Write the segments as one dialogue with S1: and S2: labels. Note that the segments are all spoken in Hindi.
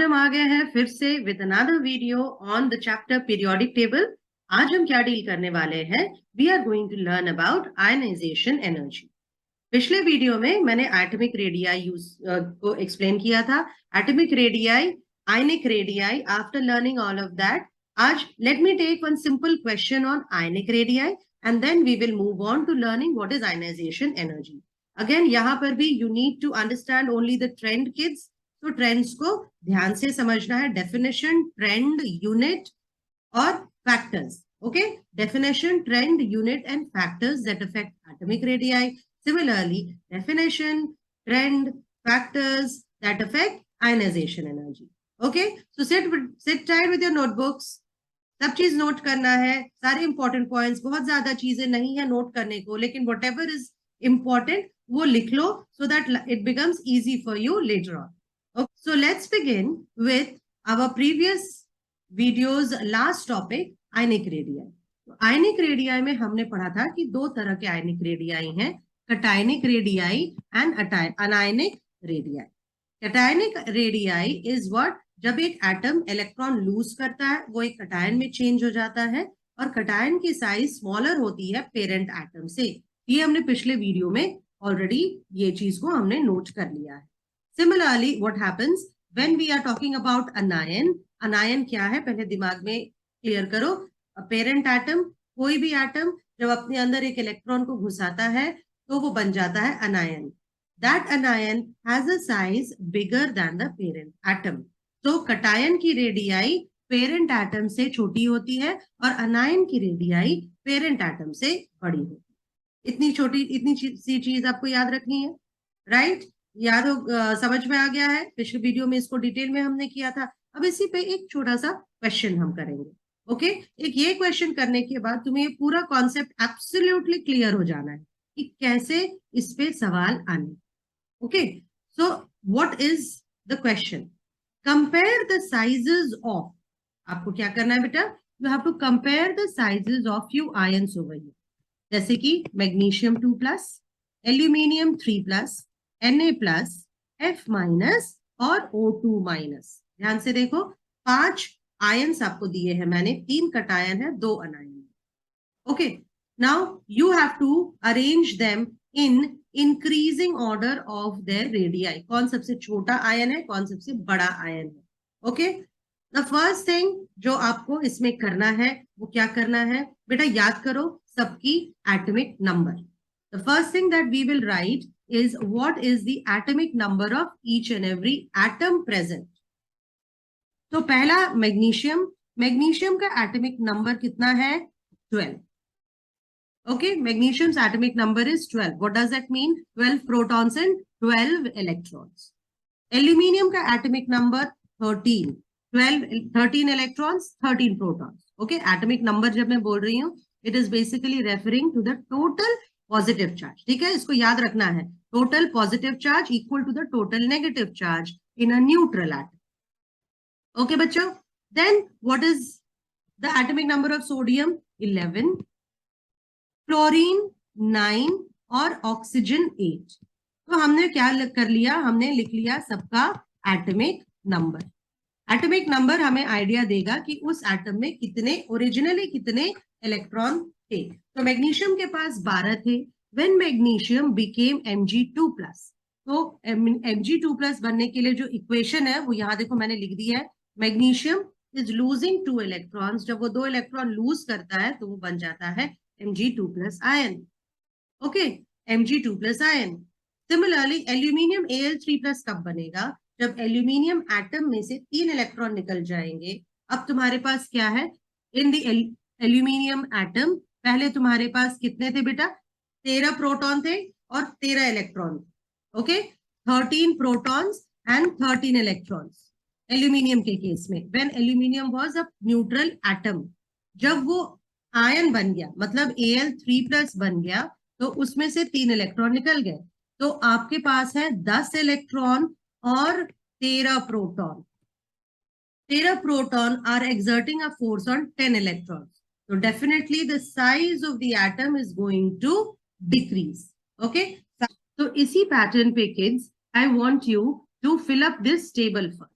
S1: हम आ गए हैं फिर से with another video on the chapter periodic table. आज हम क्या डील करने वाले हैं? We are going to learn about ionization energy. पिछले वीडियो में मैंने एटॉमिक रेडियाई यूज को एक्सप्लेन किया था, atomic radii, ionic radii. After learning all of that, आज let me take one simple question on ionic radii and then we will move on to learning what is ionization energy. Again यहाँ पर भी you need to understand only the trend kids. तो ट्रेंड्स को ध्यान से समझना है। डेफिनेशन, ट्रेंड, यूनिट और factors. Okay, definition, trend, unit and factors that affect atomic radii. Similarly, definition, trend, factors that affect ionization energy. Okay, so sit tight with your notebooks. सब चीज नोट करना है, सारे इंपॉर्टेंट पॉइंट्स। बहुत ज्यादा चीजें नहीं है नोट करने को, लेकिन वट एवर इज इंपॉर्टेंट वो लिख लो so that it becomes easy for you later on. Okay, so let's begin with our previous videos last topic, ionic radii. Ionic radii में हमने पढ़ा था कि दो तरह के आयनिक रेडियाई हैं, cationic radii and anionic radii. Cationic radii is what? जब एक एटम इलेक्ट्रॉन लूज करता है वो एक कटायन में चेंज हो जाता है और कटायन की साइज स्मॉलर होती है पेरेंट एटम से। ये हमने पिछले वीडियो में ऑलरेडी ये चीज को हमने नोट कर लिया है। Similarly what happens when we are talking about anion. Anion क्या है पहले दिमाग में क्लियर करो। पेरेंट एटम, कोई भी एटम जब अपने अंदर एक इलेक्ट्रॉन को घुसाता है तो वो बन जाता है अनायन. That अनायन has a size bigger than the parent atom. तो कटायन की रेडियाई पेरेंट एटम से छोटी होती है और अनायन की रेडियाई पेरेंट एटम से बड़ी होती है. इतनी सी चीज आपको याद रखनी है, राइट? याद हो, समझ में आ गया है? पिछले वीडियो में इसको डिटेल में हमने किया था. अब इसी पे एक छोटा सा क्वेश्चन हम करेंगे. ओके, एक ये क्वेश्चन करने के बाद तुम्हें ये पूरा कॉन्सेप्ट एब्सोल्युटली क्लियर हो जाना है कि कैसे इस पे सवाल आने. Okay, so what is the question? Compare the sizes of. आपको क्या करना है बेटा? You have to compare the sizes of few ions over here. जैसे कि मैग्नीशियम 2+, एल्यूमिनियम 3+, Na+, F- और O2-. ध्यान से देखो, 5 आयंस आपको दिए हैं मैंने, 3 कटायन है, 2 anion. Okay, now you have to arrange them in increasing order of their radii. कौन सबसे छोटा आयन है, कौन सबसे बड़ा आयन है. ओके, द फर्स्ट थिंग जो आपको इसमें करना है वो क्या करना है बेटा? याद करो सबकी atomic number. The first thing that we will write is what is the atomic number of each and every atom present. तो पहला मैग्नीशियम. मैग्नीशियम का एटॉमिक नंबर कितना है? 12. Okay, magnesium's atomic number is 12. What does that mean? 12 protons and 12 electrons. Aluminium का atomic number 13. 13 electrons, 13 protons. Okay, atomic number जब मैं बोल रही हूँ it is basically referring to the total positive charge. ठीक है, इसको याद रखना है. Total positive charge equal to the total negative charge in a neutral atom. Okay, बच्चों, then what is the atomic number of sodium? 11, chlorine 9 और ऑक्सीजन 8. तो हमने क्या कर लिया? हमने लिख लिया सबका एटॉमिक नंबर. एटॉमिक नंबर हमें आइडिया देगा कि उस एटम में कितने, ओरिजिनली कितने इलेक्ट्रॉन थे. तो मैग्नीशियम के पास 12 थे. व्हेन मैग्नीशियम बिकेम Mg2+, तो Mg2+ बनने के लिए जो इक्वेशन है वो यहाँ देखो मैंने लिख दिया है. Magnesium is losing 2 electrons. जब वो 2 इलेक्ट्रॉन लूज करता है तो वो बन जाता है Mg2+ ion. Okay, Mg2+ ion. Similarly aluminium Al3+ कब बनेगा? जब एल्यूमिनियम एटम में से 3 इलेक्ट्रॉन निकल जाएंगे. अब तुम्हारे पास क्या है इन द एल्यूमिनियम एटम? पहले तुम्हारे पास कितने थे बेटा? 13 प्रोटॉन थे और 13 electron. Okay, 13 protons and 13 electrons aluminium के केस में. When aluminium was a neutral atom, जब वो आयन बन गया मतलब Al3+ बन गया तो उसमें से 3 इलेक्ट्रॉन निकल गए. तो आपके पास है 10 इलेक्ट्रॉन और 13 proton. 13 proton are exerting a force on 10 electron. So definitely the size of the atom is going to decrease. Okay, so इसी पैटर्न पे kids, I want you to fill up this table first.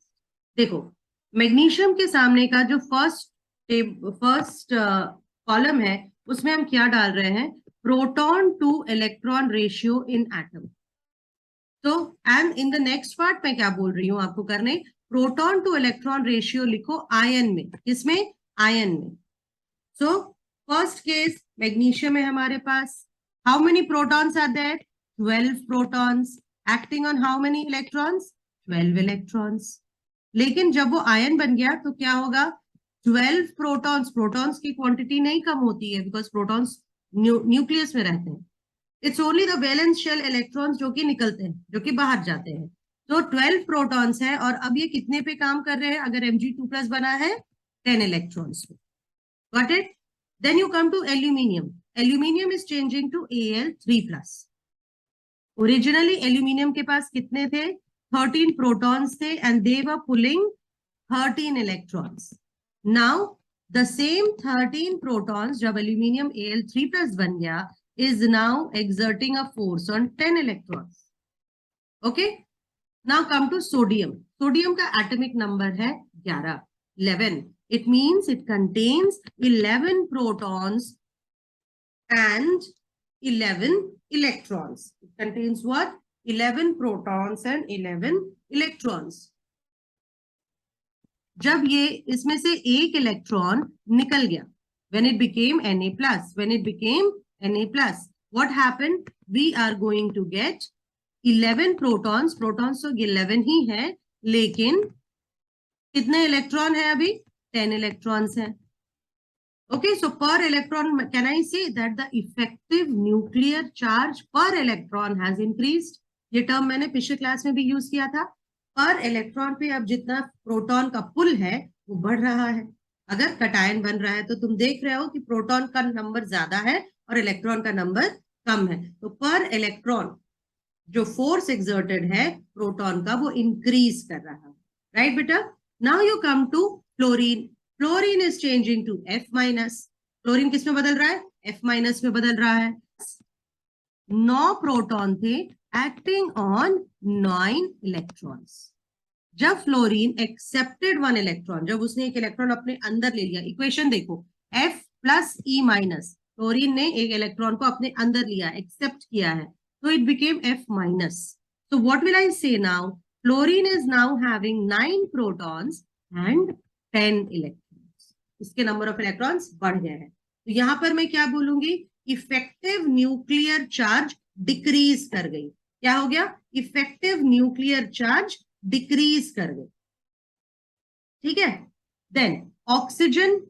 S1: देखो, मैग्नीशियम के सामने का जो फर्स्ट कॉलम है उसमें हम क्या डाल रहे हैं, proton to electron ratio in atom. तो and in the next part मैं क्या बोल रही हूं आपको करने, प्रोटॉन टू इलेक्ट्रॉन रेशियो लिखो आयन में, किसमें, आयन में। सो फर्स्ट केस मैग्नीशियम है हमारे पास, how many protons are there, 12 protons, acting on how many electrons, 12 electrons. लेकिन जब वो आयन बन गया तो क्या होगा, 12 प्रोटॉन्स, प्रोटॉन्स की क्वांटिटी नहीं कम होती है बिकॉज प्रोटॉन्स न्यूक्लियस में रहते हैं। It's only the valence shell electrons जो कि निकलते हैं, जो कि बाहर जाते हैं। तो 12 प्रोटॉन्स है और अब ये कितने पे काम कर रहे हैं, अगर Mg2+ बना है 10 इलेक्ट्रॉन्स पे। Got it? Then you come to aluminium, aluminium is changing to Al3+। Originally aluminium के पास कितने थे, 13 प्रोटॉन्स थे and they were pulling 13 electrons. Now the same 13 protons जब एल्यूमिनियम Al3+ बन गया is now exerting a force on 10 electrons. Okay, now come to sodium. Sodium का atomic number है 11, 11. It means it contains 11 protons and 11 electrons. It contains what? 11 protons and 11 electrons. जब ये इसमें से एक इलेक्ट्रॉन निकल गया, when it became Na+, what happened, we are going to get 11 protons, protons तो 11 ही है, लेकिन कितने इलेक्ट्रॉन है अभी, 10 इलेक्ट्रॉन्स हैं। Okay, so per electron, can I say that the effective nuclear charge per electron has increased? ये टर्म मैंने पिछले क्लास में भी यूज किया था। पर इलेक्ट्रॉन पे अब जितना प्रोटॉन का पुल है वो बढ़ रहा है। अगर कटायन बन रहा है तो तुम देख रहे हो कि प्रोटॉन का नंबर ज्यादा है और इलेक्ट्रॉन का नंबर कम है। तो पर इलेक्ट्रॉन जो फोर्स एक्सर्टेड है प्रोटॉन का वो इंक्रीज कर रहा है। राइट बेटा? Now you come to fluorine. Fluorine is changing to F-। Fluorine किस में बदल रहा है, F- में बदल रहा है। 9 प्रोटॉन थे एक्टिंग ऑन 9 इलेक्ट्रॉन्स। जब फ्लोरीन एक्सेप्टेड 1 इलेक्ट्रॉन, जब उसने एक इलेक्ट्रॉन अपने अंदर ले लिया, इक्वेशन देखो F+E-, फ्लोरीन ने एक इलेक्ट्रॉन को अपने अंदर लिया, एक्सेप्ट किया है, तो it became F-। So what will I say now? Fluorine is now having 9 protons and 10 electrons. इसके नंबर ऑफ इलेक्ट्रॉन्स बढ़ गए हैं। तो यहां पर मैं क्या बोलूंगी, इफेक्टिव न्यूक्लियर चार्ज डिक्रीज कर गई। क्या हो गया, इफेक्टिव न्यूक्लियर चार्ज डिक्रीज कर गई। ठीक है। Then oxygen,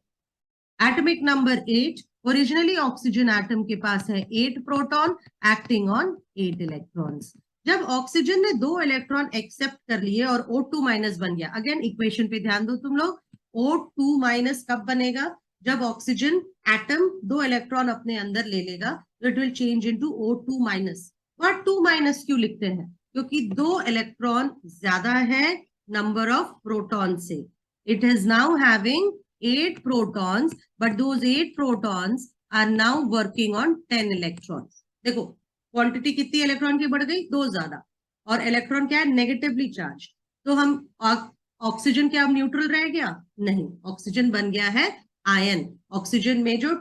S1: atomic number 8। Originally oxygen atom के पास है 8 प्रोटॉन एक्टिंग ऑन 8 इलेक्ट्रॉन्स। जब ऑक्सीजन ने 2 इलेक्ट्रॉन एक्सेप्ट कर लिए और O2- बन गया, अगेन इक्वेशन पे ध्यान दो तुम लोग, O2- कब बनेगा, जब ऑक्सीजन एटम 2 इलेक्ट्रॉन अपने अंदर ले लेगा तो it will change into O2-। और 2- क्यों लिखते हैं, क्योंकि 2 इलेक्ट्रॉन ज्यादा है नंबर ऑफ प्रोटॉन से। It is now having 8 protons, but those 8 protons are now working on 10 electrons. देखो क्वांटिटी कितनी इलेक्ट्रॉन की बढ़ गई, 2 ज्यादा, और इलेक्ट्रॉन क्या है, नेगेटिवली चार्ज। तो हम ऑक्सीजन क्या न्यूट्रल रह गया, नहीं, ऑक्सीजन बन गया है आयन। ऑक्सीजन में जो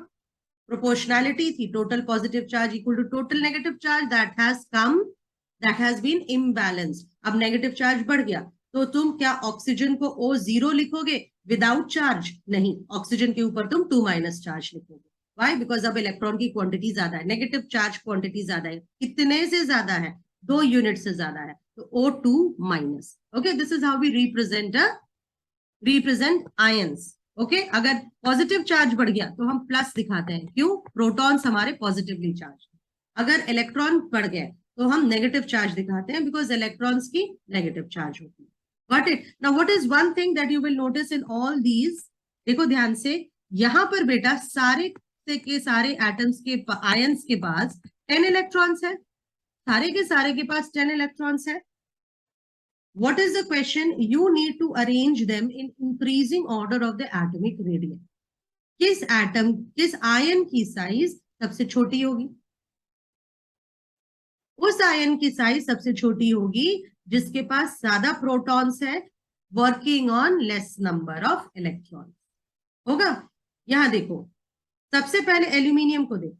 S1: प्रोपोर्शनैलिटी थी, total positive charge equal to total negative charge, that has been imbalanced. अब नेगेटिव चार्ज बढ़ गया तो तुम क्या ऑक्सीजन को O0 लिखोगे विदाउट चार्ज, नहीं, ऑक्सीजन के ऊपर तुम 2- चार्ज लिखोगे। वाई? बिकॉज अब इलेक्ट्रॉन की क्वांटिटी ज्यादा है, नेगेटिव चार्ज क्वांटिटी ज्यादा है। कितने से ज्यादा है, 2 यूनिट से ज्यादा है, तो O2-। Okay, this is how we represent ions. Okay, अगर पॉजिटिव चार्ज बढ़ गया तो हम प्लस दिखाते हैं, क्यों, प्रोटॉन्स हमारे पॉजिटिवली चार्ज। अगर इलेक्ट्रॉन बढ़ गए तो हम नेगेटिव चार्ज दिखाते हैं, बिकॉज इलेक्ट्रॉन्स की नेगेटिव चार्ज होती है। Got it? Now what is one thing that you will notice in all these? देखो ध्यान से, यहां पर बेटा सारे के सारे एटम्स के आयंस के पास 10 इलेक्ट्रॉन्स है, सारे के सारे के पास 10 इलेक्ट्रॉन्स है। What is the question? You need to arrange them in increasing order of the atomic radius. किस एटम, किस आयन की साइज सबसे छोटी होगी, उस आयन की साइज सबसे छोटी होगी जिसके पास ज्यादा प्रोटॉन्स है working on less number of electron होगा। यहां देखो, सबसे पहले एल्यूमिनियम को देखो,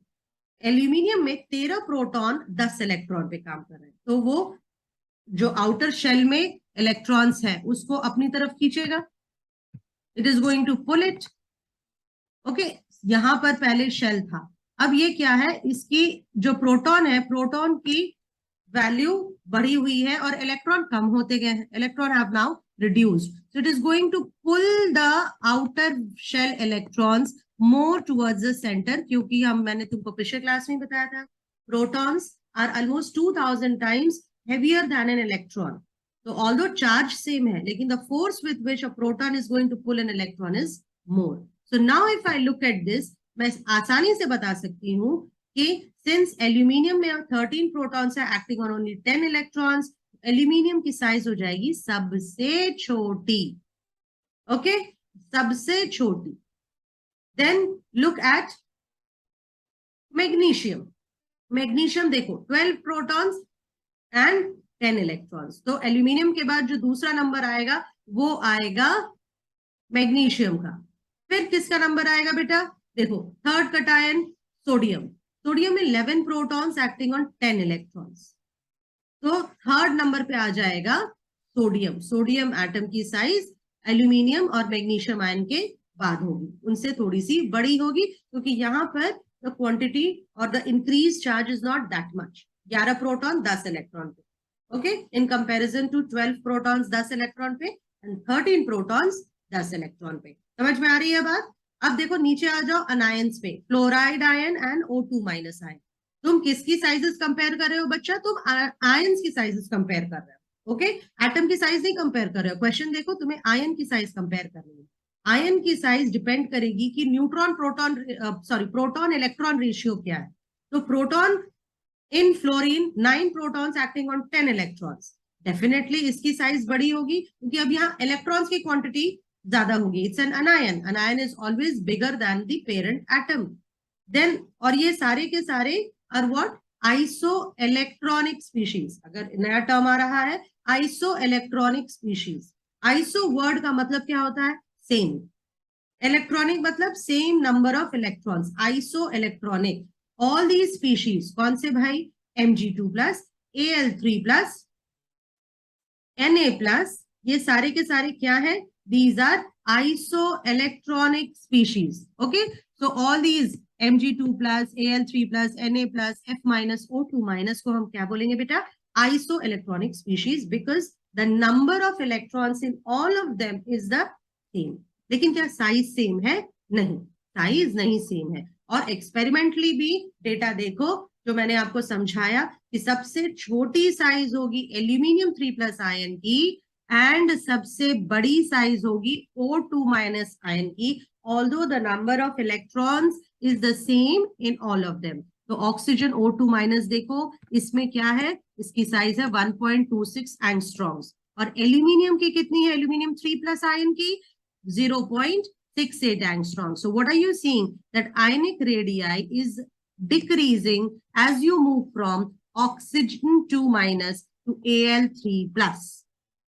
S1: एल्यूमिनियम में 13 प्रोटॉन 10 इलेक्ट्रॉन पे काम कर रहे हैं, तो वो जो आउटर शेल में इलेक्ट्रॉन्स है उसको अपनी तरफ खींचेगा, it is going to pull it. Okay, यहां पर पहले शेल था, अब ये क्या है, इसकी जो प्रोटॉन है, प्रोटॉन की वैल्यू बढ़ी हुई है और इलेक्ट्रॉन कम होते गए हैं, electron have now reduced, so it is going to pull the outer shell electrons more towards the centre, क्योंकि मैंने तुमको पिछले क्लास में बताया था, protons are almost 2000 times heavier than an electron. तो ऑल्दो चार्ज सेम है, लेकिन the force with which a proton is going to pull an electron is more. So now if I look at this, मैं आसानी से बता सकती हूँ कि सिंस एल्यूमिनियम में 13 प्रोटॉन्स है acting on only 10 electrons, aluminium की साइज हो जाएगी सबसे छोटी। ओके, सबसे छोटी। Then look at magnesium, magnesium देखो 12 प्रोटॉन्स एंड 10 इलेक्ट्रॉन्स, तो एल्यूमिनियम के बाद जो दूसरा नंबर आएगा वो आएगा मैग्नीशियम का। फिर किसका नंबर आएगा बेटा, देखो थर्ड कटायन सोडियम, सोडियम में 11 प्रोटॉन्स एक्टिंग ऑन 10 इलेक्ट्रॉन्स, तो थर्ड नंबर पे आ जाएगा सोडियम। सोडियम एटम की साइज एल्यूमिनियम और मैग्नीशियम आयन के बाद होगी, उनसे थोड़ी सी बड़ी होगी, क्योंकि यहाँ पर द क्वांटिटी और the increase charge is not that much, 11 proton 10 electron पे, okay, in comparison to 12 protons 10 electron पे एंड 13 प्रोटॉन्स 10 इलेक्ट्रॉन पे। समझ में आ रही है बात? अब देखो नीचे आ जाओ अनायंस पे, fluoride ion and O2 minus ion. तुम किसकी साइजेस कंपेयर कर रहे हो बच्चा, तुम आयंस की साइजेस कंपेयर कर रहे हो, ओके, एटम की साइज नहीं कंपेयर कर रहे हो। क्वेश्चन देखो, तुम्हें आयन की साइज कंपेयर करनी है। आयन की साइज डिपेंड करेगी कि neutron proton proton electron ratio क्या है। तो proton in fluorine 9 protons acting on 10 electrons, definitely इसकी साइज बड़ी होगी, क्योंकि अब यहाँ इलेक्ट्रॉन्स की क्वांटिटी ज्यादा होगी, it's an anion, anion is always bigger than the parent atom. Then और ये सारे के सारे are what, isoelectronic species, अगर नया टर्म आ रहा है isoelectronic species. Iso word का मतलब क्या होता है, सेम, इलेक्ट्रॉनिक मतलब same number of electrons, isoelectronic. All these species कौन से भाई, Mg2 plus, Al3 plus, Na plus, ये सारे के सारे क्या है, these are isoelectronic species, okay, so all these Mg2 plus, Al3 plus, Na plus, F minus, O2 minus को हम क्या बोलेंगे बेटा, isoelectronic species, because the number of electrons in all of them is the same। लेकिन क्या साइज सेम है, नहीं, साइज नहीं सेम है। और एक्सपेरिमेंटली भी डेटा देखो, जो मैंने आपको समझाया कि सबसे छोटी साइज होगी एल्यूमिनियम 3+ आयन की, एंड सबसे बड़ी साइज होगी O2 माइनस आयन की, although the number of electrons is the same in all of them. तो ऑक्सीजन O2 माइनस देखो, इसमें क्या है, इसकी साइज है 1.26 एंगस्ट्रॉम्स, और एल्यूमिनियम की कितनी है, एल्यूमिनियम 3+ आयन की 0.68 angstrom. So what are you seeing? That ionic radii is decreasing as you move from oxygen 2 minus to Al3 plus.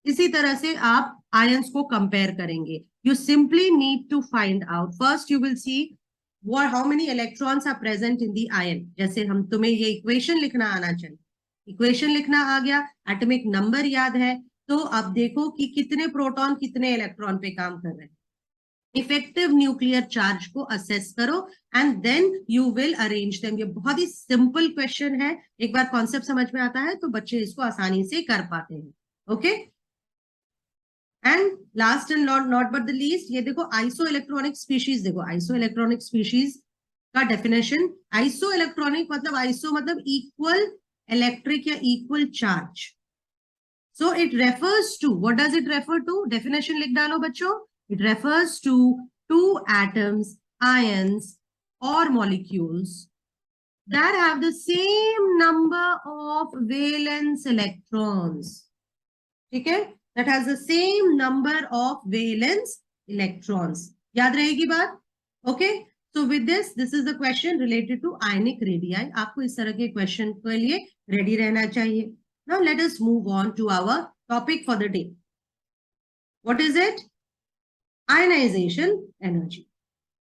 S1: इसी तरह से आप आयंस को कंपेयर करेंगे। You simply need to find out. First you will see what how many electrons are present in the ion. जैसे हम तुम्हें ये इक्वेशन लिखना आना चाहिए, इक्वेशन लिखना आ गया, एटॉमिक नंबर याद है, तो अब देखो कि कितने प्रोटॉन कितने इलेक्ट्रॉन पे काम कर रहे हैं। इफेक्टिव न्यूक्लियर चार्ज को असेस करो and then you will arrange them. ये बहुत ही सिंपल क्वेश्चन है, एक बार कॉन्सेप्ट समझ में आता है तो बच्चे इसको आसानी से कर पाते हैं, okay. And last and not but the least, ये देखो आइसो इलेक्ट्रॉनिक स्पीशीज, देखो आइसो इलेक्ट्रॉनिक स्पीशीज का डेफिनेशन, आइसो इलेक्ट्रॉनिक मतलब आइसो मतलब इक्वल इलेक्ट्रिक या equal charge, so it refers to, what does it refer to, definition लिख डालो बच्चों, it refers to two atoms, ions or molecules that have the same number of valence electrons, ठीक है, that has the same number of valence electrons, याद रहेगी बात, okay। So with this is the question related to ionic radii। आपको इस तरह के क्वेश्चन के लिए रेडी रहना चाहिए। Now let us move on to our topic for the day। What is it? Ionisation energy.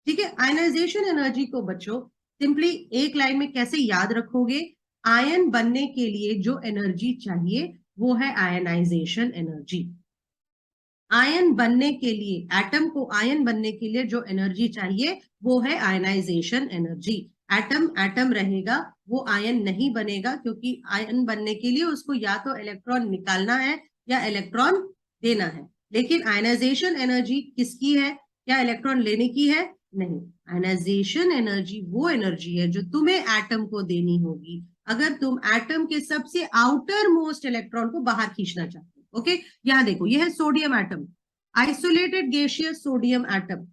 S1: ठीक है, आयनाइजेशन एनर्जी को बच्चों सिंपली एक लाइन में कैसे याद रखोगे? आयन बनने के लिए जो एनर्जी चाहिए वो है आयनाइजेशन एनर्जी। आयन बनने के लिए, एटम को आयन बनने के लिए जो एनर्जी चाहिए वो है आयनाइजेशन एनर्जी। एटम एटम रहेगा, वो आयन नहीं बनेगा, क्योंकि आयन बनने के लिए उसको या तो इलेक्ट्रॉन निकालना है या इलेक्ट्रॉन देना है। लेकिन आयनाइजेशन एनर्जी किसकी है? क्या इलेक्ट्रॉन लेने की है? नहीं। आयनाइजेशन एनर्जी वो एनर्जी है जो तुम्हें एटम को देनी होगी अगर तुम एटम के सबसे आउटर मोस्ट इलेक्ट्रॉन को बाहर खींचना चाहते हो। ओके, यहां देखो, यह है sodium atom, isolated gaseous sodium atom,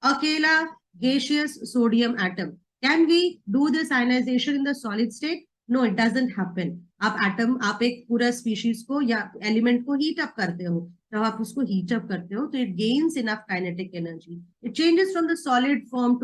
S1: अकेला gaseous sodium atom. Can we do this ionization in the solid state? No, it doesn't happen. आप एक पूरा स्पीशीज को या एलिमेंट को हीट अप करते हो, जब आप उसको हीट अप करते हो तो it gains enough kinetic energy, it changes from the solid form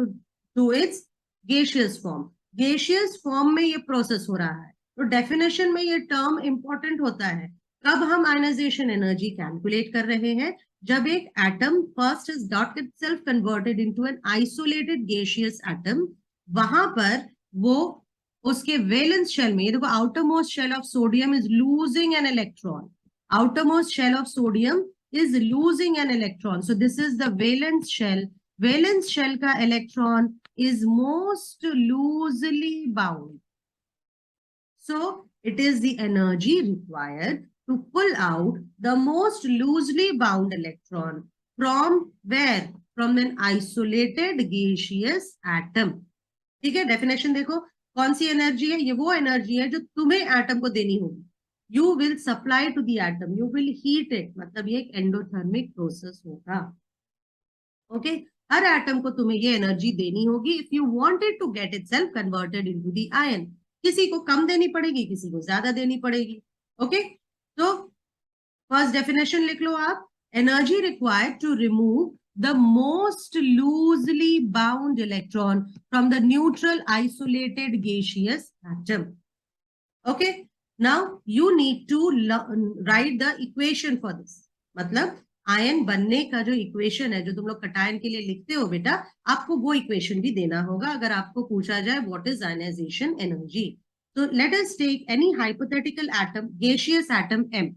S1: to its gaseous form. Gaseous form में ये प्रोसेस हो रहा है, तो डेफिनेशन में ये टर्म इंपॉर्टेंट होता है। कब हम आयनाइजेशन एनर्जी कैलकुलेट कर रहे हैं? जब एक atom first is got itself converted into an isolated gaseous atom, वहां पर वो उसके वैलेंस शेल में, ये देखो, outermost shell of sodium is losing an electron, outermost shell of sodium is losing an electron, so this is the valence shell. Valence shell का electron is most loosely bound, so it is the energy required to pull out the most loosely bound electron from where? From an isolated gaseous atom. ठीक है, डेफिनेशन देखो, कौन सी एनर्जी है? ये वो एनर्जी है जो तुम्हें एटम को देनी होगी। You will supply to the atom, you will heat it, मतलब ये एक एंडोथर्मिक प्रोसेस होगा। ओके, हर एटम को तुम्हें ये एनर्जी देनी होगी if you wanted to get itself converted into the ion. किसी को कम देनी पड़ेगी, किसी को ज्यादा देनी पड़ेगी। ओके, तो फर्स्ट डेफिनेशन लिख लो आप, energy required to remove the most loosely bound electron from the neutral isolated gaseous atom. Okay, now you need to write the equation for this. मतलब आयन बनने का जो इक्वेशन है, जो तुम लोग कटायन के लिए लिखते हो बेटा, आपको वो इक्वेशन भी देना होगा अगर आपको पूछा जाए व्हाट इज आयनाइजेशन एनर्जी। तो let us take any hypothetical atom, gaseous atom M,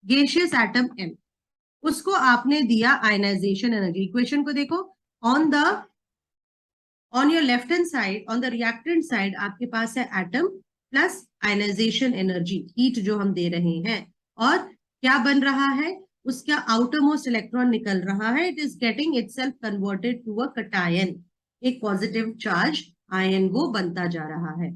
S1: gaseous atom M, उसको आपने दिया आयनाइजेशन एनर्जी। इक्वेशन को देखो, on your left hand side, on the reactant side आपके पास है atom plus ionisation energy, heat जो हम दे रहे हैं, और क्या बन रहा है? उसका आउटर मोस्ट इलेक्ट्रॉन निकल रहा है, it is getting itself converted to a cation, एक पॉजिटिव चार्ज आयन वो बनता जा रहा है।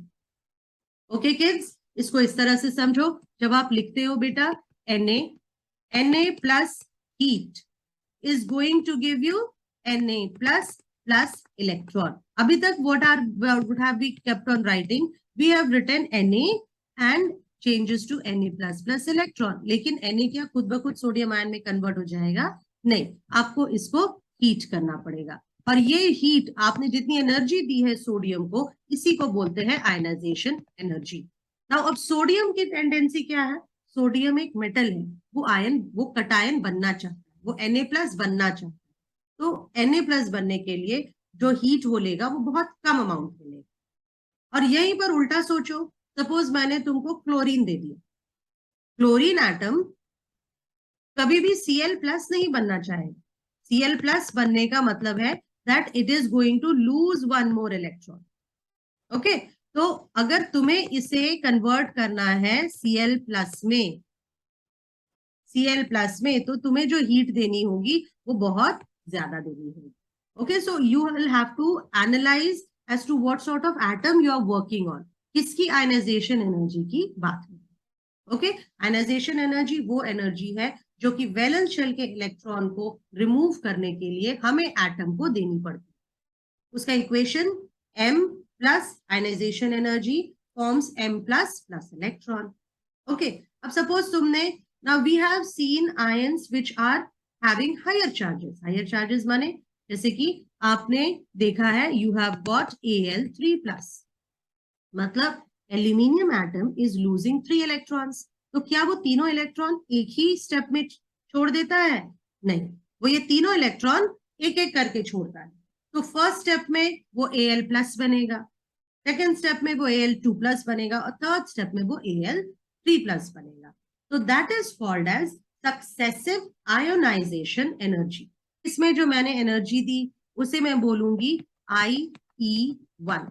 S1: ओके किड्स, इसको इस तरह से समझो, जब आप लिखते हो बेटा Na plus heat is going to give you Na plus electron. Abhi tak what have we kept on writing? We have written Na and changes to Na plus electron. लेकिन Na क्या खुद ब खुद सोडियम आयन में कन्वर्ट हो जाएगा? नहीं, आपको इसको हीट करना पड़ेगा, और ये हीट आपने जितनी एनर्जी दी है सोडियम को, इसी को बोलते हैं आयनाइजेशन एनर्जी। नाउ अब सोडियम की टेंडेंसी क्या है? सोडियम एक मेटल है, वो कटायन बनना चाहता है, वो Na+ बनना चाहता है, तो Na+ बनने के लिए जो हीट वो लेगा वो बहुत कम अमाउंट में लेगा। और यहीं पर उल्टा सोचो, सपोज मैंने तुमको क्लोरीन दे दिया, क्लोरीन एटम कभी भी Cl+ नहीं बनना चाहेगा। Cl+ बनने का मतलब है that it is going to lose one more electron. Okay, तो अगर तुम्हें इसे कन्वर्ट करना है Cl+ में, तो तुम्हें जो हीट देनी होगी वो बहुत ज्यादा देनी होगी। Okay, so you will have to analyse as to what sort of atom you are working on, किसकी आयनाइजेशन एनर्जी की बात है। ओके, आयनाइजेशन एनर्जी वो एनर्जी है जो कि वैलेंस शेल के इलेक्ट्रॉन को रिमूव करने के लिए हमें एटम को देनी पड़ती है। उसका equation M plus ionization energy forms M plus electron. Okay, अब suppose तुमने, now we have seen ions which are having higher charges. Higher charges माने जैसे कि आपने देखा है you have got Al3+, मतलब aluminium atom is losing 3 electrons. तो क्या वो तीनों इलेक्ट्रॉन एक ही स्टेप में छोड़ देता है? नहीं, वो ये तीनों इलेक्ट्रॉन एक एक करके छोड़ता है। तो फर्स्ट स्टेप में वो Al+ बनेगा, सेकेंड स्टेप में वो Al2+ बनेगा और थर्ड स्टेप में वो Al3+ बनेगा। तो that is called as successive ionisation energy. इसमें जो मैंने एनर्जी दी उसे मैं बोलूंगी IE1।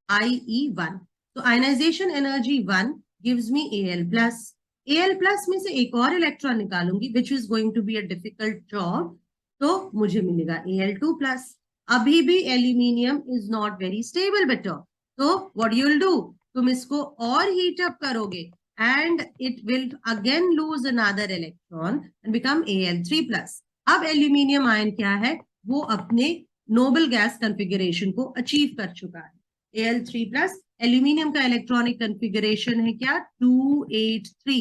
S1: IE1, तो ionization energy 1 gives me Al+। Al+ में से एक और इलेक्ट्रॉन निकालूंगी which is going to be a difficult job, तो मुझे मिलेगा Al2+। अभी भी aluminium is not very stable बेटा, तो व्हाट यू विल डू, तुम इसको और हीट अप करोगे and it will again lose another electron and become Al3+। अब एल्यूमिनियम आयन क्या है, वो अपने नोबल गैस कॉन्फ़िगरेशन को अचीव कर चुका है। Al3+, एल्यूमिनियम का इलेक्ट्रॉनिक कॉन्फ़िगरेशन है क्या, 283।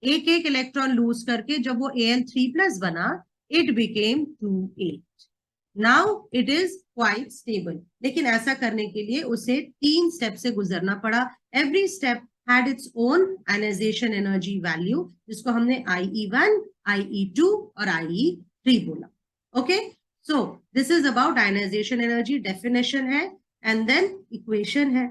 S1: एक एक इलेक्ट्रॉन लूज करके जब वो Al3+ बना, it became 28। Now it is quite stable, लेकिन ऐसा करने के लिए उसे 3 स्टेप से गुजरना पड़ा। Every step had its own ionization energy value, जिसको हमने IE1, IE2 और IE3 बोला। Okay, so this is about ionization energy, definition है एंड देन इक्वेशन है।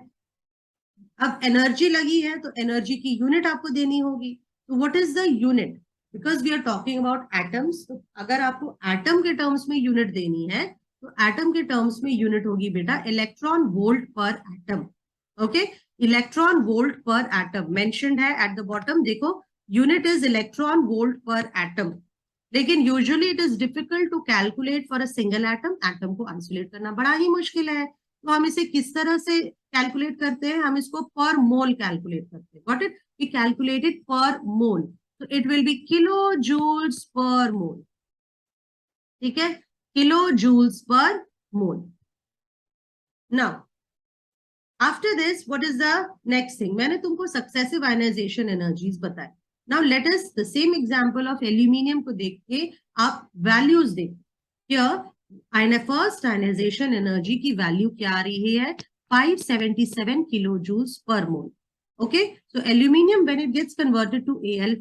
S1: अब एनर्जी लगी है तो एनर्जी की यूनिट आपको देनी होगी। तो what is the unit, because we are talking about atoms, तो अगर आपको एटम के टर्म्स में यूनिट देनी है तो एटम के टर्म्स में यूनिट होगी बेटा electron volt per atom. Okay, electron volt per atom mentioned है एट द बॉटम, देखो unit is electron volt per atom. लेकिन usually it is difficult to calculate for a single atom, atom को आइसोलेट करना बड़ा ही मुश्किल है। तो हम इसे किस तरह से कैलकुलेट करते हैं, हम इसको पर मोल कैलकुलेट करते हैं। Got it, we calculate it per mole, तो it will be kilo joules per mole. ठीक है, kilo joules per mole. Now after this what is the next thing, मैंने तुमको सक्सेसिव आयनाइजेशन एनर्जीज बताए। Now let us the same example of aluminium को देख के आप वैल्यूज देखो। हियर फर्स्ट आयनाइजेशन एनर्जी की वैल्यू क्या आ रही है, 577 kilo joules per mole. Okay, so aluminium when it gets converted to Al+,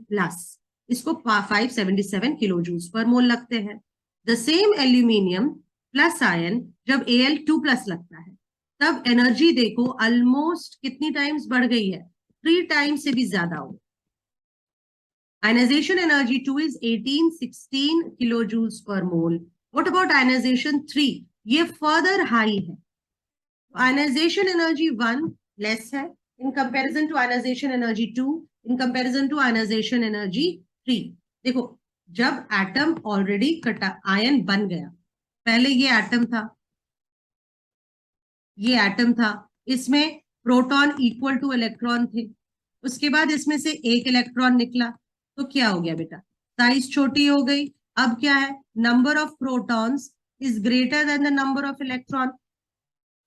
S1: इसको 577 किलो जूल्स पर मोल लगते हैं। The same aluminium plus ion जब Al2+ लगता है, तब एनर्जी देखो ऑलमोस्ट कितनी टाइम्स बढ़ गई है, 3 टाइम्स से भी ज्यादा हो। Ionisation energy 2 is 1816 kilo joules per mole. What about ionisation 3, ये फर्दर हाई है। आयनाइजेशन एनर्जी 1 लेस है in comparison to ionization energy 2, in comparison to ionization energy 3। देखो जब एटम ऑलरेडी आयन बन गया, पहले ये एटम था, ये एटम था, इसमें प्रोटॉन इक्वल टू इलेक्ट्रॉन थे, उसके बाद इसमें से एक इलेक्ट्रॉन निकला, तो क्या हो गया बेटा, साइज छोटी हो गई। अब क्या है, number of protons is greater than the number of electron.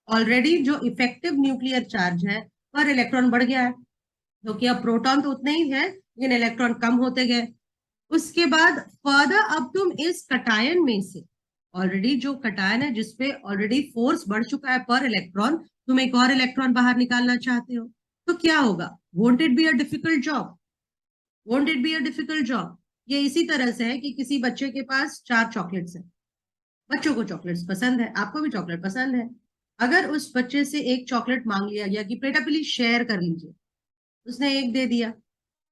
S1: Already जो इफेक्टिव न्यूक्लियर चार्ज है पर इलेक्ट्रॉन बढ़ गया है, क्योंकि अब प्रोटॉन तो उतने ही है लेकिन इलेक्ट्रॉन कम होते गए। उसके बाद फर्दर अब तुम इस कटायन में से, ऑलरेडी जो कटायन है जिसपे ऑलरेडी फोर्स बढ़ चुका है पर इलेक्ट्रॉन, तुम एक और इलेक्ट्रॉन बाहर निकालना चाहते हो, तो क्या होगा, won't it be a difficult job, won't it be a difficult job. ये इसी तरह से है कि किसी बच्चे के पास 4 चॉकलेट्स है, बच्चों को चॉकलेट्स पसंद है, आपको भी चॉकलेट पसंद है। अगर उस बच्चे से एक चॉकलेट मांग लिया गया कि बेटा प्लीज शेयर कर लीजिए, उसने एक दे दिया,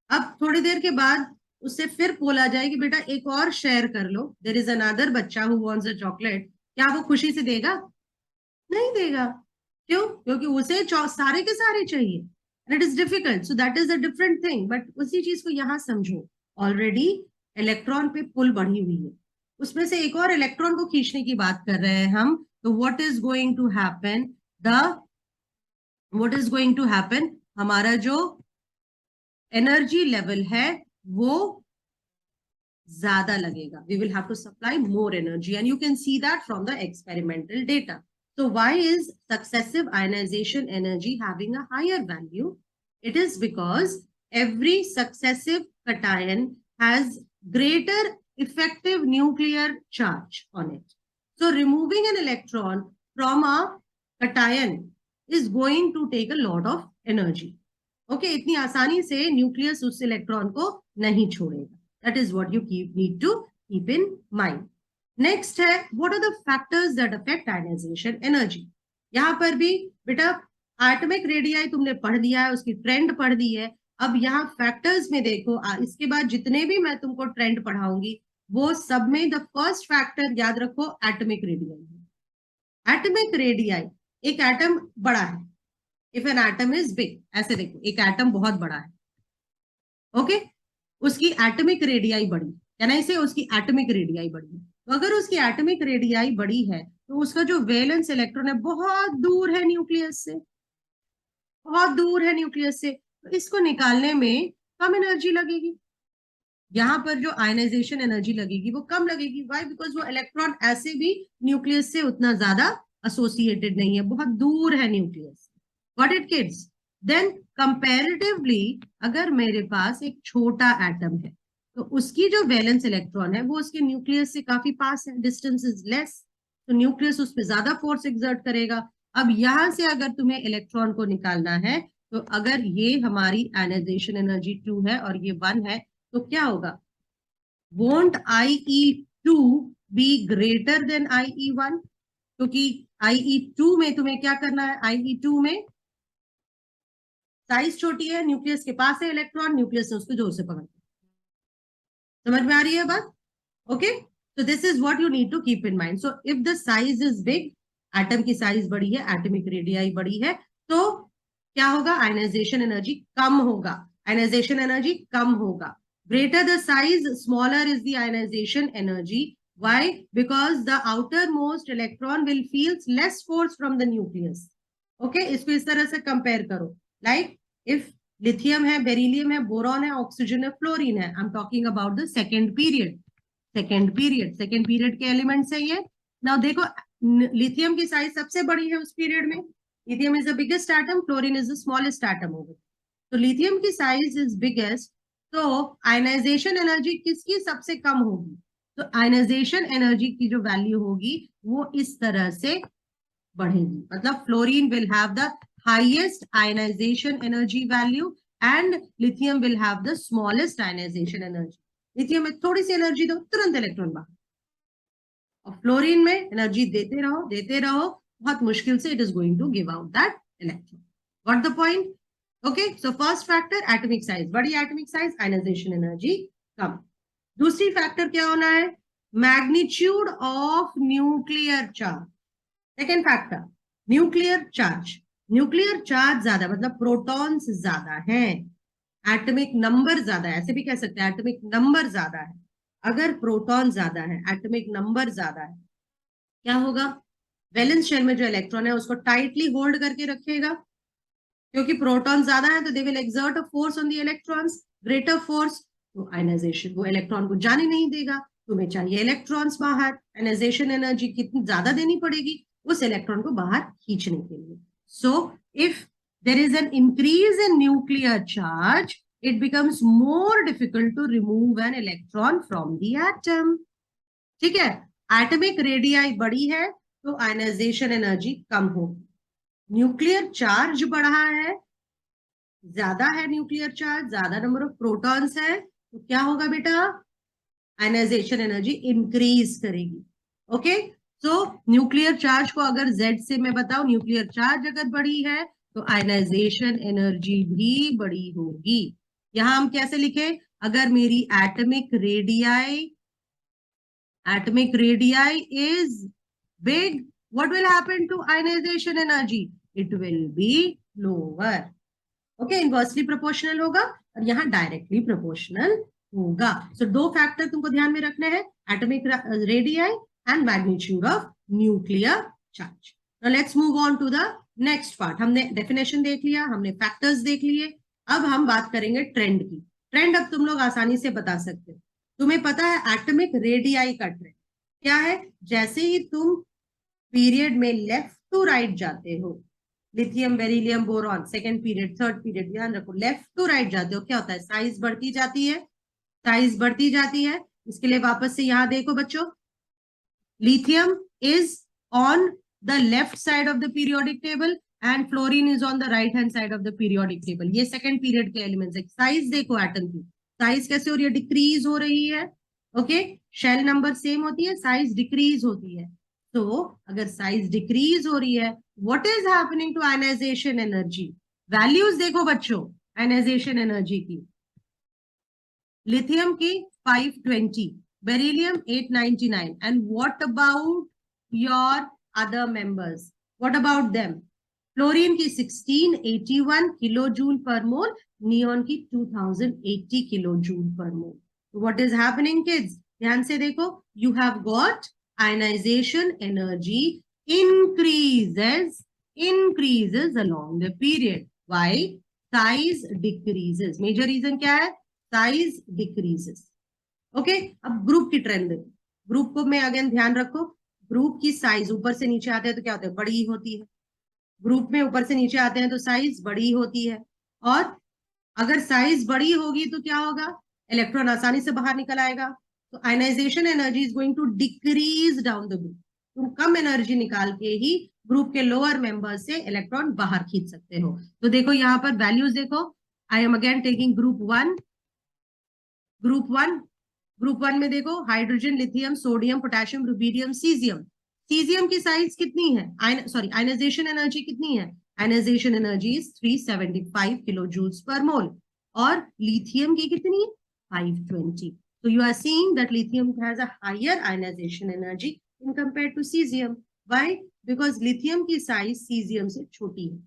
S1: अब थोड़ी देर के बाद उससे फिर बोला जाए कि बेटा एक और शेयर कर लो, देयर इज अनदर बच्चा हु वांट्स अ चॉकलेट, क्या वो खुशी से देगा? नहीं देगा। क्यों? क्योंकि उसे सारे के सारे चाहिए and it is difficult, so that is a different thing. But उसी चीज को यहां समझो, ऑलरेडी इलेक्ट्रॉन पे पुल बढ़ी हुई है, उसमें से एक और इलेक्ट्रॉन को खींचने की बात कर रहे हैं हम, तो what is going to happen, the what is going to happen, हमारा जो एनर्जी लेवल है वो ज्यादा लगेगा, we will have to supply more energy and you can see that from the experimental data. So why is successive ionization energy having a higher value? It is because every successive cation has greater effective nuclear charge on it. So removing an electron from a cation is going to take a lot of energy. Okay, इतनी आसानी से न्यूक्लियस उस इलेक्ट्रॉन को नहीं छोड़ेगा। That is what you need to keep in mind. Next है, what are the factors that affect ionization energy? यहाँ पर भी बेटा एटॉमिक रेडियाई तुमने पढ़ लिया है, उसकी ट्रेंड पढ़ ली है. अब यहाँ फैक्टर्स में देखो, इसके बाद जितने भी मैं तुमको ट्रेंड पढ़ाऊंगी वो सब में द फर्स्ट फैक्टर याद रखो एटॉमिक रेडियाई. एटॉमिक रेडियाई, एक एटम बड़ा है, if an atom is big, ऐसे देखो एक एटम बहुत बड़ा है, ओके, उसकी एटॉमिक रेडियाई बड़ी, कहना इसे उसकी एटॉमिक रेडियाई बड़ी है. तो अगर उसकी एटॉमिक रेडियाई बड़ी है तो उसका जो वैलेंस इलेक्ट्रॉन है बहुत दूर है न्यूक्लियस से, बहुत दूर है न्यूक्लियस से, तो इसको निकालने में कम एनर्जी लगेगी. यहाँ पर जो आयनाइजेशन एनर्जी लगेगी वो कम लगेगी. व्हाई? बिकॉज वो इलेक्ट्रॉन ऐसे भी न्यूक्लियस से उतना ज्यादा एसोसिएटेड नहीं है, बहुत दूर है nucleus. Got it kids? Then comparatively अगर मेरे पास एक छोटा एटम है तो उसकी जो वैलेंस इलेक्ट्रॉन है वो उसके न्यूक्लियस से काफी पास है, डिस्टेंस इज लेस, तो न्यूक्लियस उस पर ज्यादा फोर्स एक्सर्ट करेगा. अब यहां से अगर तुम्हें इलेक्ट्रॉन को निकालना है तो अगर ये हमारी आयनाइजेशन एनर्जी 2 है और ये 1 है तो क्या होगा? Won't IE2 be greater than IE1? क्योंकि IE2 में तुम्हें क्या करना है, IE2 में साइज छोटी है, न्यूक्लियस के पास है इलेक्ट्रॉन, न्यूक्लियस से उसको जोर से पकड़. समझ में आ रही है बात? Okay, so this is what you need to keep in mind. So if the size is big, atom की साइज बड़ी है, एटॉमिक रेडियाई बड़ी है, तो क्या होगा? आयनाइजेशन एनर्जी कम होगा, आयनाइजेशन एनर्जी कम होगा. Greater the size, smaller is the ionization energy. Why? Because the outermost electron will feel less force from the nucleus. Okay, इसको इस तरह से कंपेयर करो. Like if लिथियम है, बेरिलियम है, बोरॉन है, ऑक्सीजन है, फ्लोरीन है. I am talking about the second period. Second period के एलिमेंट्स है ये. नाउ देखो, लिथियम की साइज सबसे बड़ी है उस पीरियड में. Lithium is the biggest atom, fluorine is the smallest atom होगा. तो लिथियम की साइज इज बिगेस्ट, तो आयनाइजेशन एनर्जी किसकी सबसे कम होगी? तो आयनाइजेशन एनर्जी की जो वैल्यू होगी वो इस तरह से बढ़ेगी. मतलब fluorine will have the highest ionization energy value and lithium will have the smallest ionization energy. Lithium में थोड़ी सी एनर्जी दो, तुरंत इलेक्ट्रॉन बाहर. और फ्लोरीन में एनर्जी देते रहो, बहुत मुश्किल से it is going to give out that electron. Got the point? Okay, so first factor atomic size, बड़ी एटॉमिक साइज, आयनाइजेशन एनर्जी कम. दूसरी फैक्टर क्या होना है? Magnitude of nuclear charge. Second factor nuclear charge. Nuclear charge ज्यादा, मतलब प्रोटॉन्स ज्यादा हैं, एटॉमिक नंबर ज्यादा है, ऐसे भी कह सकते हैं एटॉमिक नंबर ज्यादा है. अगर प्रोटॉन ज्यादा है, एटॉमिक नंबर ज्यादा है, क्या होगा? वैलेंस शेल में जो इलेक्ट्रॉन है उसको टाइटली होल्ड करके रखेगा, क्योंकि प्रोटॉन ज्यादा है तो they will exert a force on the electrons, greater force. तो आयनाइजेशन, वो इलेक्ट्रॉन को जाने नहीं देगा. तुम्हें चाहिए इलेक्ट्रॉन्स बाहर, आयनाइजेशन एनर्जी कितनी ज्यादा देनी पड़ेगी उस इलेक्ट्रॉन को बाहर खींचने के लिए. So if there is an increase in nuclear charge, it becomes more difficult to remove an electron from the atom. ठीक है, एटॉमिक रेडियाई बड़ी है तो आयनाइजेशन एनर्जी कम होगी. न्यूक्लियर चार्ज बढ़ा है, ज्यादा है न्यूक्लियर चार्ज, ज्यादा नंबर ऑफ प्रोटॉन्स है, तो क्या होगा बेटा? आयनाइजेशन एनर्जी इंक्रीज करेगी. ओके, तो न्यूक्लियर चार्ज को अगर Z से मैं बताऊं, न्यूक्लियर चार्ज अगर बड़ी है तो आयनाइजेशन एनर्जी भी बड़ी होगी. यहां हम कैसे लिखे? अगर मेरी atomic radii is big, what will happen to ionization energy? It will be lower. Okay, inversely proportional होगा और यहाँ डायरेक्टली प्रोपोर्शनल होगा. सो दो फैक्टर तुमको ध्यान में रखने हैं, atomic radii and magnitude of nuclear charge. Now let's move on to the next part. हमने definition देख लिया, हमने factors देख लिए. अब हम बात करेंगे ट्रेंड की. ट्रेंड अब तुम लोग आसानी से बता सकते हो. तुम्हें पता है एटॉमिक रेडियाई का ट्रेंड क्या है? जैसे ही तुम पीरियड में लेफ्ट टू राइट जाते हो, lithium, beryllium, boron, second period, third period, ध्यान रखो, लेफ्ट टू राइट जाते हो, क्या होता है? साइज बढ़ती जाती है, साइज बढ़ती जाती है. इसके लिए वापस से यहां देखो बच्चों, lithium is on the left side of the periodic table and fluorine is on the right hand side of the periodic table. ये second period के elements है. साइज देखो एटम की, साइज कैसे हो रही है, डिक्रीज हो रही है। ओके, शेल नंबर सेम होती है, साइज डिक्रीज होती है। तो अगर साइज डिक्रीज हो रही है, what is happening to ionization energy? Values देखो बच्चों आयनाइजेशन एनर्जी की। लिथियम की 520, beryllium 899, and what about your other members, what about them? Fluorine की 1681 किलो जूल पर मोल, नियोन की 2080 kilo joule per mole. What is happening kids? ध्यान से देखो, you have got ionization energy increases along the period. Why? Size decreases. Major reason क्या है? Size decreases. ओके, अब ग्रुप की ट्रेंड देखो। ग्रुप को में अगेन ध्यान रखो, ग्रुप की साइज ऊपर से नीचे आते हैं तो क्या होता है, बड़ी होती है। ग्रुप में ऊपर से नीचे आते हैं तो साइज बड़ी होती है, और अगर साइज बड़ी होगी तो क्या होगा, इलेक्ट्रॉन आसानी से बाहर निकल आएगा। तो ionization energy is going to decrease down the group. तुम कम एनर्जी निकाल के ही ग्रुप के लोअर मेंबर से इलेक्ट्रॉन बाहर खींच सकते हो। तो देखो यहाँ पर वैल्यूज देखो, I am again taking group one. Group one में देखो, hydrogen, lithium, sodium, potassium, rubidium, caesium. Caesium की साइज कितनी है, आयनाइजेशन एनर्जी कितनी है? Ionization energy is 375 kilo joules per mole, और लिथियम की कितनी, 520। So you are seeing that lithium has a higher ionization energy in compared to cesium. Why? Because lithium की साइज cesium से छोटी है।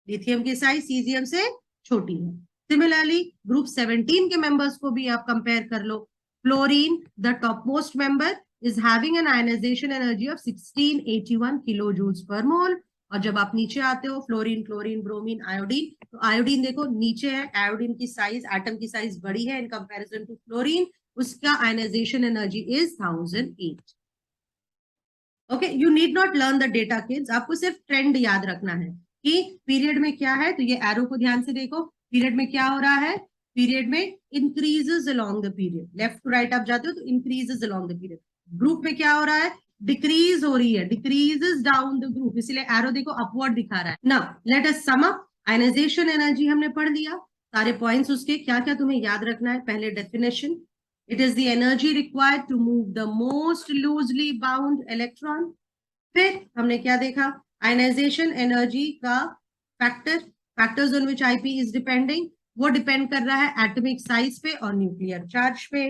S1: लिथियम की साइज सीजियम से छोटी है। सिमिलरली ग्रुप 17 के मेंबर्स को भी आप कंपेयर कर लो। Fluorine, the top most member, is having an ionization energy of 1681 kilo joules per mole. और जब आप नीचे आते हो, फ्लोरीन, क्लोरीन, ब्रोमीन, आयोडीन, तो आयोडीन देखो नीचे है, आयोडीन की साइज, एटम की साइज बड़ी है इन कंपैरिजन टू फ्लोरीन, उसका ionization energy is 1008। Okay, you need not learn the data kids, आपको सिर्फ ट्रेंड याद रखना है कि पीरियड में क्या है। तो ये एरो को ध्यान से देखो, पीरियड में क्या हो रहा है, पीरियड में increases along the period, left to right आप जाते हो तो increases along the period. Group में क्या हो रहा है, डिक्रीज हो रही है, डिक्रीजेस डाउन द ग्रुप, इसलिए एरो देखो अपवर्ड दिखा रहा है ना। Let us sum up, ionization energy हमने पढ़ लिया, सारे पॉइंट्स उसके, क्या क्या तुम्हें याद रखना है। पहले definition, it is the energy required to move the most loosely bound electron। फिर हमने क्या देखा, आयनाइजेशन एनर्जी का factors on which IP is depending, वो डिपेंड कर रहा है एटॉमिक साइज पे और न्यूक्लियर चार्ज पे।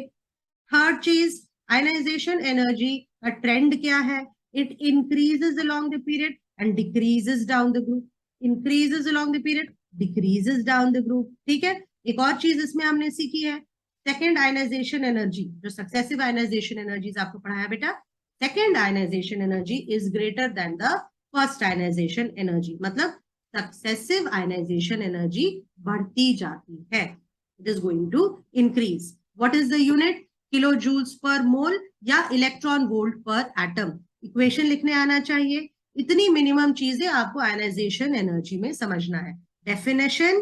S1: थर्ड चीज, आयनाइजेशन एनर्जी का ट्रेंड क्या है, it increases along the period and decreases down the group, increases along the period, decreases down the group. ठीक है, एक और चीज इसमें हमने सीखी है, सेकेंड आयनाइजेशन एनर्जी, जो सक्सेसिव आयनाइजेशन एनर्जीज आपको पढ़ाया बेटा, second ionization energy is greater than the first ionization energy, मतलब सक्सेसिव आयनाइजेशन एनर्जी बढ़ती जाती है, it is going to increase. What is the unit, kilo joules per mole या electron volt per atom. Equation लिखने आना चाहिए। इतनी मिनिमम चीजें आपको आयनाइजेशन एनर्जी में समझना है, definition,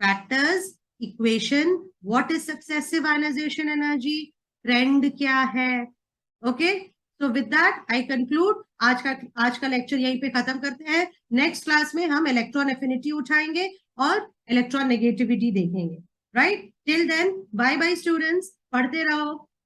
S1: factors, equation, what is successive ionization energy, trend क्या है। Okay, so with that I conclude, आज का लेक्चर यहीं पे खत्म करते हैं। नेक्स्ट क्लास में हम इलेक्ट्रॉन एफिनिटी उठाएंगे और इलेक्ट्रॉन नेगेटिविटी देखेंगे। Right, till then bye bye students, पढ़ते रहो।